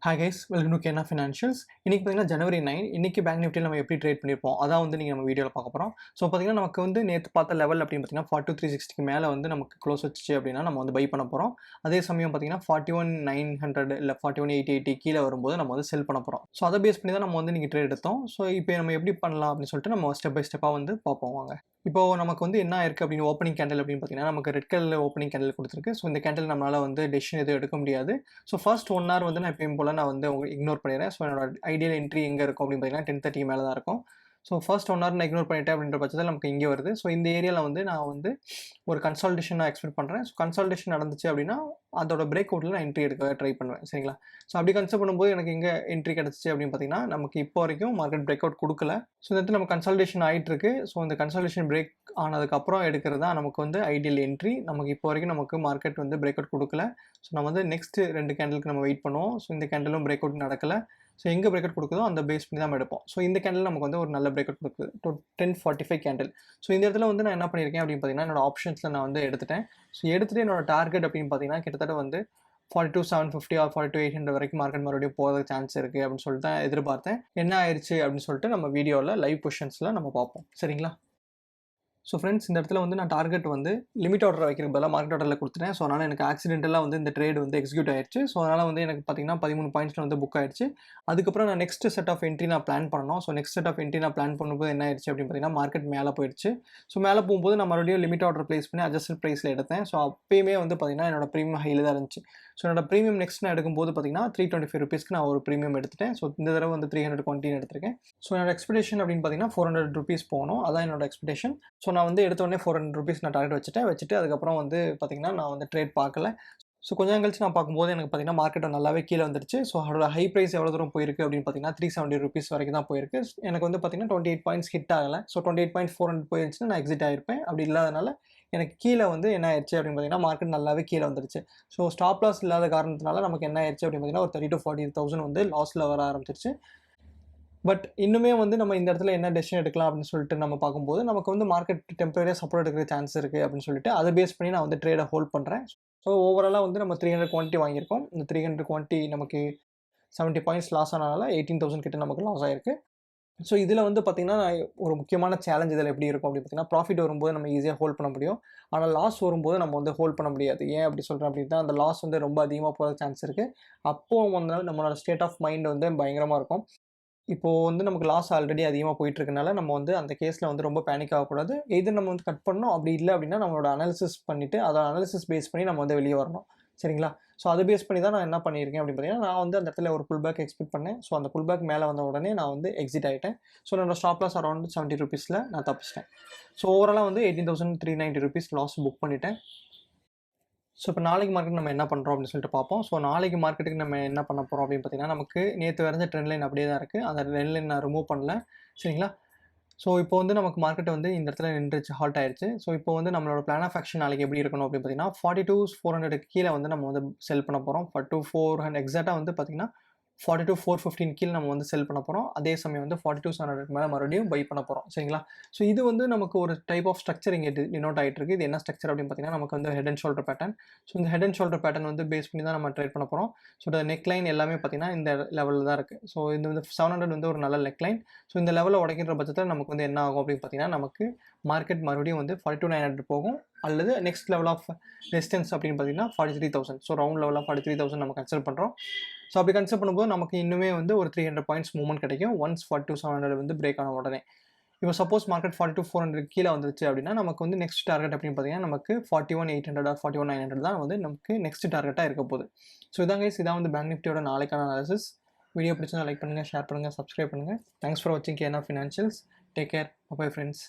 Hi guys, welcome to Kena financials. இன்றைக்கி பார்த்தீங்கன்னா ஜனவரி 9. இன்றைக்கி பேங்க் நிஃப்டியில் நம்ம எப்படி ட்ரேட் பண்ணியிருப்போம் அதான் வந்து நீங்கள் நம்ம வீடியோவில் பார்க்க போகிறோம். ஸோ பார்த்தீங்கன்னா நமக்கு வந்து நேற்று பார்த்த லெவல் அப்படின்னு பார்த்தீங்கன்னா 42,360 மேலே வந்து நமக்கு க்ளோஸ் வச்சு அப்படின்னா நம்ம வந்து பை பண்ண போகிறோம். அதே சமயம் பார்த்தீங்கன்னா 41,900 இல்லை 41,880 கீழே வரும்போது நம்ம வந்து செல் பண்ண போகிறோம். ஸோ அதை பேஸ் பண்ணி தான் நம்ம வந்து நீங்கள் ட்ரேட் எடுத்தோம். ஸோ இப்போ நம்ம எப்படி பண்ணலாம் அப்படின்னு சொல்லிட்டு நம்ம ஸ்டெப் பை ஸ்டெப்பாக வந்து பார்ப்போம் வாங்க. இப்போ நமக்கு வந்து என்ன இருக்குது அப்படின்னு ஓப்பனிங் கேண்டில் அப்படின்னு பார்த்தீங்கன்னா நமக்கு ரெட் கலர் ஓப்பனிங் கேண்டில் கொடுத்துருக்கு. ஸோ இந்த கேண்டில் நம்மளால் வந்து டெசிஷன் எதுவும் எடுக்க முடியாது. ஸோ ஃபர்ஸ்ட் 1 hour வந்து நான் எப்பயும் போல் நான் வந்து இக்னோர் பண்ணிடுறேன். ஸோ என்னோட ஐடியல் என்ட்ரி எங்கே இருக்கும் அப்படின்னு பார்த்தீங்கன்னா 10:30 மேலே தான் இருக்கும். ஸோ ஃபர்ஸ்ட் 1 hour நான் இக்னோர் பண்ணிட்டேன் அப்படின்ற பட்சத்தில் நமக்கு இங்கே வருது. ஸோ இந்த ஏரியாவில் வந்து நான் வந்து ஒரு கன்சல்டேஷன் நான் எக்ஸ்பெக்ட் பண்ணுறேன். ஸோ கன்சல்டேஷன் நடந்துச்சு அப்படின்னா அதோட பிரேக் அவுட்டில் நான் என்ட்ரி எடுக்க ட்ரை பண்ணுவேன். சரிங்களா? ஸோ அப்படி கன்சிடர் பண்ணும்போது எனக்கு எங்கே என்ட்ரி கிடச்சிச்சு அப்படின்னு பார்த்தீங்கன்னா நமக்கு இப்போ வரைக்கும் மார்க்கெட் பிரேக் அவுட் கொடுக்கல. ஸோ இந்த இடத்துல நம்ம கன்சல்டேஷன் ஆகிட்டு இருக்கு. ஸோ இந்த கன்சல்டேஷன் பிரேக் ஆனதுக்கப்புறம் எடுக்கிறது தான் நமக்கு வந்து ஐடியல் என்ட்ரி. நமக்கு இப்போ வரைக்கும் நமக்கு மார்க்கெட் வந்து பிரேக் அவுட் கொடுக்கல. ஸோ நம்ம வந்து நெக்ஸ்ட் 2 கேண்டலுக்கு நம்ம வெயிட் பண்ணுவோம். ஸோ இந்த கேண்டலும் பிரேக் அவுட் நடக்கலை. ஸோ எங்கே பிரேக் அவுட் கொடுக்குதோ அந்த பேஸ் பண்ணி தான் நம்ம எடுப்போம். ஸோ இந்த கேண்டில் நமக்கு வந்து ஒரு நல்ல பிரேக் அவுட் கொடுக்குது 10:45 கேண்டில். ஸோ இந்த இடத்துல வந்து நான் என்ன பண்ணியிருக்கேன் அப்படின்னு பார்த்தீங்கன்னா என்னோட ஆப்ஷன்ஸில் நான் வந்து எடுத்துட்டேன். ஸோ எடுத்துகிட்டு என்னோட டார்கெட் அப்படின்னு பார்த்தீங்கன்னா கிட்டத்தட்ட வந்து 42,750 ஆர் 42,800 வரைக்கும் மார்க்கெட் மறுபடியும் போகிறதுக்கு சான்ஸ் இருக்குது அப்படின்னு சொல்லிட்டு தான் எதிர்பார்த்தேன். என்ன ஆயிடுச்சு அப்படின்னு சொல்லிட்டு நம்ம வீடியோவில் லைவ் பொசிஷன்ஸில் நம்ம பார்ப்போம். சரிங்களா? ஸோ ஃப்ரெண்ட்ஸ், இந்த இடத்துல வந்து நான் டார்கெட் வந்து லிமிட் ஆர்டர் வைக்கிற பதிலாக மார்க்கெட் ஆர்டரில் கொடுத்துட்டேன். ஸோ அதனால் எனக்கு ஆக்சிடென்டலாக வந்து இந்த ட்ரேட் வந்து எக்ஸிக்யூட் ஆயிடுச்சு. ஸோ அதனால் வந்து எனக்கு பார்த்தீங்கன்னா 13 பாயிண்ட்ஸில் வந்து புக் ஆயிடுச்சு. அதுக்கப்புறம் நான் நெக்ஸ்ட் செட் ஆஃப் என்ட்ரி நான் பிளான் பண்ணணும். So next set of entry நான் பிளான் பண்ணும்போது என்ன ஆயிடுச்சு அப்படின்னு பார்த்தீங்கன்னா மார்க்கெட் மேலே போயிடுச்சு. ஸோ மேலே போகும்போது நான் மறுபடியும் லிமிட் ஆர்டர் ப்ளேஸ் பண்ணி அட்ஜஸ்டட் ப்ரைஸில் எடுத்தேன். ஸோ அப்பயுமே வந்து பார்த்தீங்கன்னா என்னோட ப்ரீமியம் ஹையில் தான் இருந்துச்சு. ஸோ என்னோட ப்ரீமியம் நெக்ஸ்ட் நான் எடுக்கும்போது பார்த்தீங்கன்னா 325 ருபீஸ்க்கு நான் ஒரு ப்ரீமியம் எடுத்துட்டேன். ஸோ இந்த தடவை வந்து 300 குவான்டிட்டி எடுத்திருக்கேன். ஸோ என்னோட எக்ஸ்பெக்டேஷன் அப்படின்னு பார்த்தீங்கன்னா 400 ருபீஸ் போகணும். அதான் என்னோட எக்ஸ்பெக்டேஷன். ஸோ நான் வந்து எடுத்தோடனே 400 ருபீஸ் நான் டார்கெட் வச்சுட்டு அதுக்கப்புறம் வந்து பார்த்தீங்கன்னா நான் வந்து ட்ரேட் பார்க்கல. ஸோ கொஞ்ச நாள் கழிச்சு நான் பார்க்கும்போது எனக்கு பார்த்தீங்கன்னா மார்க்கெட் நல்லாவே கீழே வந்துருச்சு. ஸோ அதோட ஹை ப்ரைஸ் எவ்வளோ தூரம் போயிருக்கு அப்படின்னு பார்த்தீங்கன்னா 370 ருபீஸ் வரைக்கும் தான் போயிருக்கு. எனக்கு வந்து பார்த்தீங்கன்னா 28 பாயிண்ட்ஸ் ஹிட் ஆகலை. ஸோ 28.400 போயிருந்துச்சுன்னா நான் எக்ஸிட் ஆகிருப்பேன். அப்படி இல்லாதனால எனக்கு கீழே வந்து என்ன ஆயிடுச்சு அப்படின்னு பார்த்தீங்கன்னா மார்க்கெட் நல்லாவே கீழே வந்துருச்சு. ஸோ ஸ்டாப் லாஸ் இல்லாத காரணத்தினால நமக்கு என்ன ஆயிடுச்சு அப்படின்னு பார்த்தீங்கன்னா ஒரு 30,000 to 40,000 வந்து லாஸில் வர ஆரம்பிச்சிருச்சு. பட் இன்னுமே வந்து நம்ம இந்த இடத்துல என்ன டெசிஷன் எடுக்கலாம் அப்படின்னு சொல்லிட்டு நம்ம பார்க்கும்போது நமக்கு வந்து மார்க்கெட் டெம்பரரியாக சப்போர்ட் எடுக்கிற சான்ஸ் இருக்குது அப்படின்னு சொல்லிட்டு அதை பேஸ் பண்ணி நான் வந்து ட்ரேடை ஹோல்ட் பண்ணுறேன். ஸோ ஓவராலாக வந்து நம்ம 300 குவான்டிட்டி வாங்கியிருக்கோம். இந்த 300 குவான்டிட்டி நமக்கு 70 பாயிண்ட்ஸ் லாஸ் ஆனனால 18,000 கிட்ட நமக்கு லாஸ் ஆயிருக்கு. ஸோ இதில் வந்து பார்த்திங்கன்னா ஒரு முக்கியமான சேலஞ்ச் இதில் எப்படி இருக்கும் அப்படின்னு பார்த்தீங்கன்னா ப்ராஃபிட் வரும்போது நம்ம ஈஸியாக ஹோல்ட் பண்ண முடியும். ஆனால் லாஸ் வரும்போது நம்ம வந்து ஹோல்ட் பண்ண முடியாது. ஏன் அப்படி சொல்கிறேன் அப்படின்னா அந்த லாஸ் வந்து ரொம்ப அதிகமாக போகிற சான்ஸ் இருக்குது. அப்போது வந்து நம்மளோட ஸ்டேட் ஆஃப் மைண்ட் வந்து பயங்கரமாக இருக்கும். இப்போது வந்து நமக்கு லாஸ் ஆல்ரெடி அதிகமாக போயிட்டுருக்கனால நம்ம வந்து அந்த கேஸில் வந்து ரொம்ப பேனிக் ஆகக்கூடாது. எது நம்ம வந்து கட் பண்ணணும், அப்படி இல்லை அப்படின்னா நம்மளோட அனாலிசிஸ் பண்ணிவிட்டு அதை அனாலிசிஸ் பேஸ் பண்ணி நம்ம வந்து வெளியே வரணும். சரிங்களா? ஸோ அதை பேஸ் பண்ணி தான் நான் என்ன பண்ணியிருக்கேன் அப்படின்னு பார்த்தீங்கன்னா நான் வந்து அந்த இடத்துல ஒரு புல் பேக் எக்ஸ்பெக்ட் பண்ணேன். ஸோ அந்த புல் பேக் மேலே வந்த உடனே நான் வந்து எக்ஸிட் ஆகிட்டேன். ஸோ என்னோட ஸ்டாப் லாஸ் அரௌண்ட் 70 ருபீஸில் நான் தப்பிச்சிட்டேன். ஸோ ஓவராலாக வந்து 18,390 ருபீஸ் லாஸ் புக் பண்ணிட்டேன். ஸோ இப்போ நாளைக்கு மார்க்கெட் நம்ம என்ன பண்ணுறோம் அப்படின்னு சொல்லிட்டு பார்ப்போம். ஸோ நாளைக்கு மார்க்கெட்டுக்கு நம்ம என்ன பண்ண போகிறோம் அப்படின்னு பார்த்தீங்கன்னா நமக்கு நேற்று வரைஞ்ச ட்ரெண்ட் லைன் அப்படியே தான் இருக்குது. அந்த ட்ரெண்ட் லைன் நான் ரிமூவ் பண்ணல. சரிங்களா? ஸோ இப்போ வந்து நமக்கு மார்க்கெட் வந்து இந்த இடத்துல நின்றுச்சு, ஹால்ட் ஆயிடுச்சு. ஸோ இப்போ வந்து நம்மளோட பிளான் ஆஃப் ஆக்ஷன் நாளைக்கு எப்படி இருக்கணும் அப்படின்னு பார்த்தீங்கன்னா 42,400 கீழே வந்து நம்ம வந்து செல் பண்ண போகிறோம். 42,400 எக்ஸாக்டாக வந்து பார்த்தீங்கன்னா 42,415 கீழே நம்ம வந்து செல் பண்ண போகிறோம். அதே சமயம் வந்து 42,700 மேலே மறுபடியும் பை பண்ண போகிறோம். சரிங்களா? ஸோ இது வந்து நமக்கு ஒரு டைப் ஆஃப் ஸ்ட்ரக்சர் இங்கே டினோட் ஆகிட்டு இருக்குது. இது என்ன ஸ்ட்ரக்சர் அப்படின்னு பார்த்தீங்கன்னா நமக்கு வந்து head and shoulder pattern. So இந்த ஹெட் அண்ட் ஷோல்டர் பேட்டர்ன் வந்து பேஸ் பண்ணி தான் நம்ம ட்ரேட் பண்ண போகிறோம். ஸோ இந்த நெக் லைன் எல்லாமே பார்த்தீங்கன்னா இந்த லெவலில் தான் இருக்குது. ஸோ இந்த வந்து 700 வந்து ஒரு நல்ல நெக் லைன். ஸோ இந்த லெவலில் உடைக்கிற பட்சத்தில் நமக்கு வந்து என்ன ஆகும் அப்படின்னு பார்த்தீங்கன்னா நமக்கு மார்க்கெட் மறுபடியும் வந்து 42,900 போகும். அல்லது நெக்ஸ்ட் லெவல் ஆஃப் ரெசிஸ்டன்ஸ் அப்படின்னு பார்த்தீங்கன்னா 43,000. ஸோ ரவுண்ட் லெவல் ஆஃப் 43,000 நம்ம கன்சிடர் பண்ணுறோம். ஸோ அப்படி கன்சிடர் பண்ணும்போது நமக்கு இன்னுமே வந்து ஒரு 300 பாயிண்ட்ஸ் மூவ்மெண்ட் கிடைக்கும் ஒன்ஸ் 42,700 வந்து பிரேக் ஆன உடனே. இப்போ சப்போஸ் மார்க்கெட் 42,400 கீழே வந்துருச்சு அப்படின்னா நமக்கு வந்து நெக்ஸ்ட் டார்கெட் அப்படின்னு பார்த்தீங்கன்னா நமக்கு 41,800 ஆர் 41,900 தான் வந்து நமக்கு நெக்ஸ்ட் டார்கெட்டாக இருக்க போகுது. ஸோ இதான் வந்து பேங்க் நிஃப்டியோட நாளைக்கான அனாலிசிஸ். வீடியோ பிடிச்சா லைக் பண்ணுங்கள், ஷேர் பண்ணுங்கள், சப்ஸ்கிரைப் பண்ணுங்கள். தேங்க்ஸ் ஃபார் வாட்சிங் Kena financials. Take care. Bye friends.